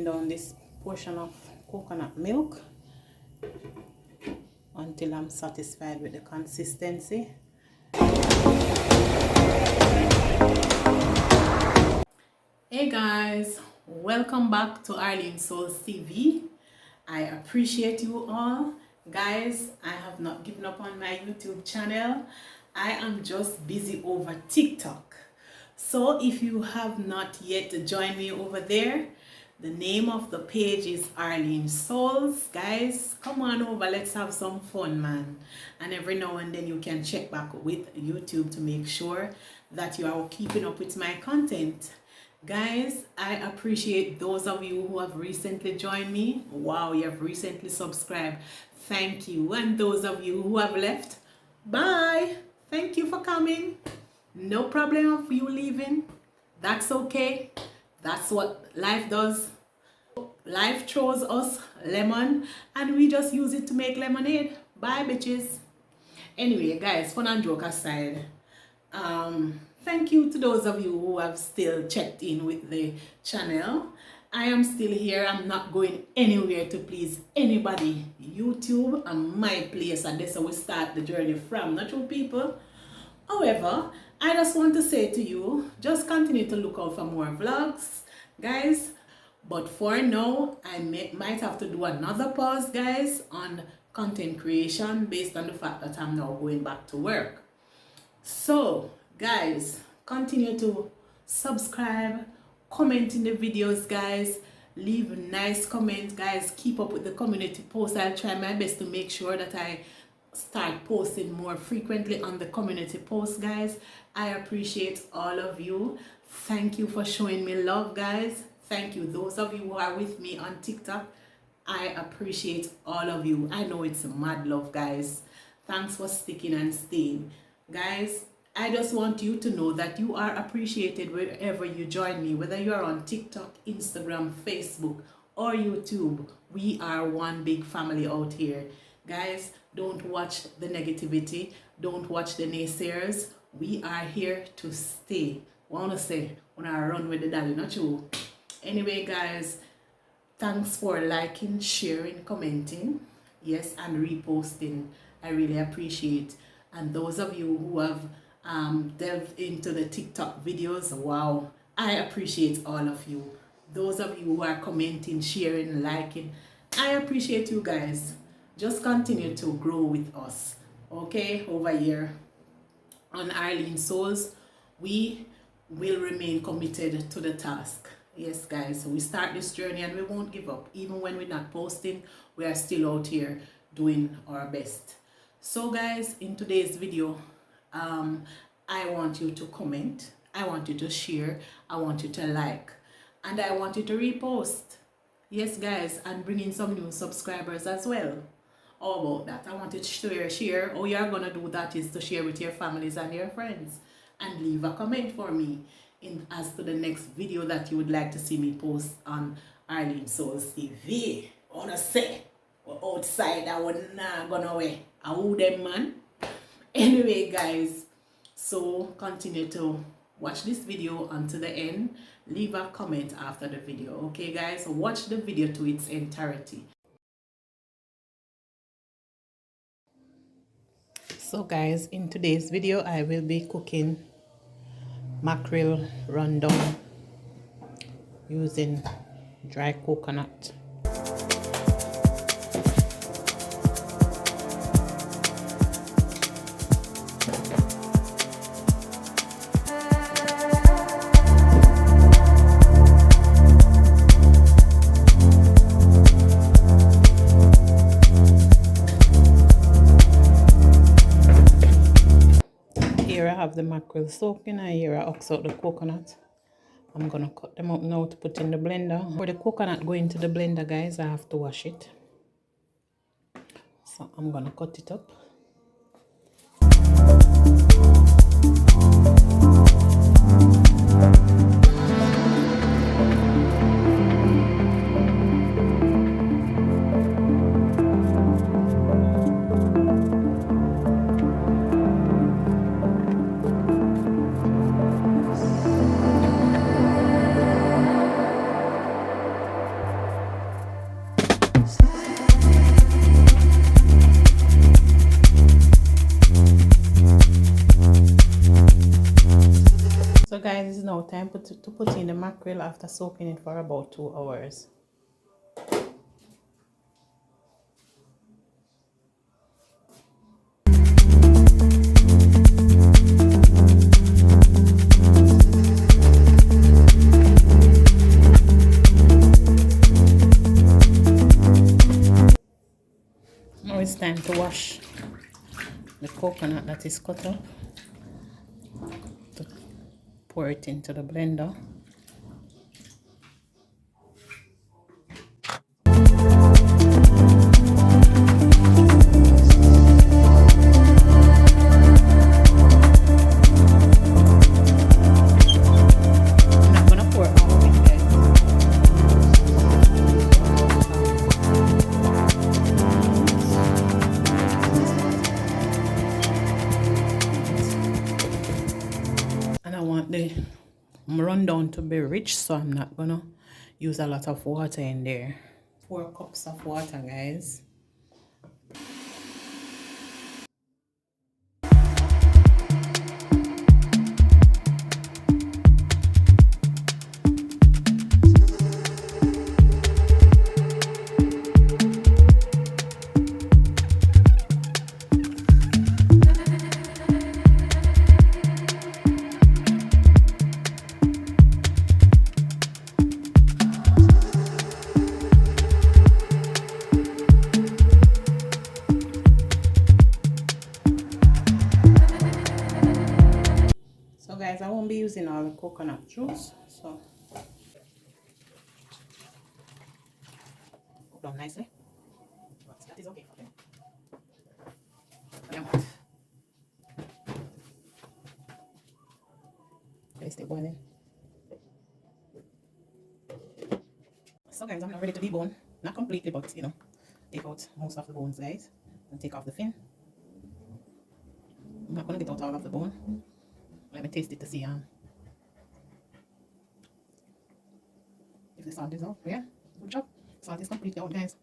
Down this portion of coconut milk until I'm satisfied with the consistency. Hey guys, welcome back to Arlene Souls TV. I appreciate you all. Guys, I have not given up on my YouTube channel. I am just busy over TikTok. So if you have not yet joined me over there, the name of the page is Arlene Souls. Guys, come on over, let's have some fun, man. And every now and then you can check back with YouTube to make sure that you are keeping up with my content. Guys, I appreciate those of you who have recently joined me. Wow, you have recently subscribed. Thank you. And those of you who have left, bye. Thank you for coming. No problem of you leaving. That's okay. That's what life does. Life throws us lemon and we just use it to make lemonade. Bye, bitches. Anyway, guys, fun and joke aside, thank you to those of you who have still checked in with the channel. I am still here. I'm not going anywhere to please anybody. YouTube and my place, and that's how we start the journey from, not you people. However, I just want to say to you, just continue to look out for more vlogs, guys. But for now, I might have to do another pause, guys, on content creation based on the fact that I'm now going back to work. So, guys, continue to subscribe, comment in the videos, guys. Leave nice comments, guys. Keep up with the community posts. I'll try my best to make sure that I start posting more frequently on the community posts, guys. I appreciate all of you. Thank you for showing me love, guys. Thank you. Those of you who are with me on TikTok, I appreciate all of you. I know it's mad love, guys. Thanks for sticking and staying. Guys, I just want you to know that you are appreciated wherever you join me, whether you are on TikTok, Instagram, Facebook, or YouTube. We are one big family out here. Guys, don't watch the negativity. Don't watch the naysayers. We are here to stay. Wanna say, wanna run with the dolly, not you. Anyway, guys, thanks for liking, sharing, commenting, yes, and reposting. I really appreciate. And those of you who have delved into the TikTok videos, wow, I appreciate all of you. Those of you who are commenting, sharing, liking, I appreciate you guys. Just continue to grow with us, okay? Over here on Arlene Souls, we will remain committed to the task. Yes, guys, so we start this journey and we won't give up. Even when we're not posting, we are still out here doing our best. So, guys, in today's video, I want you to comment, I want you to share, I want you to like, and I want you to repost. Yes, guys, and bring in some new subscribers as well. How about that? I want you to share. All you're gonna do that is to share with your families and your friends, and leave a comment for me as to the next video that you would like to see me post on Arlene Souls TV. I wanna say, we're outside, I would not gonna away. I would them, man. Anyway, guys, so continue to watch this video until the end. Leave a comment after the video. Okay, guys, watch the video to its entirety. So, guys, in today's video, I will be cooking mackerel Run Dung using dry coconut. Here I have the mackerel soaking, and here I ox out the coconut. I'm gonna cut them up now to put in the blender. For the coconut going to the blender, guys, I have to wash it. So I'm gonna cut it up. guys, it's now time to put in the mackerel after soaking it for about 2 hours. Now it's time to wash the coconut that is cut up, to pour it into the blender. And I want the rundown to be rich, so I'm not gonna use a lot of water in there. 4 cups of water, guys. So guys, I won't be using all the coconut juice, so cook down nicely. But that is okay for them. Yeah. Okay, stay boiling. So guys, I'm now ready to debone. Not completely, but you know, take out most of the bones, guys, and take off the fin. I'm not gonna get out all of the bone. Let me taste it to see if the salt is out. Yeah, good job. Salt is completely out, guys.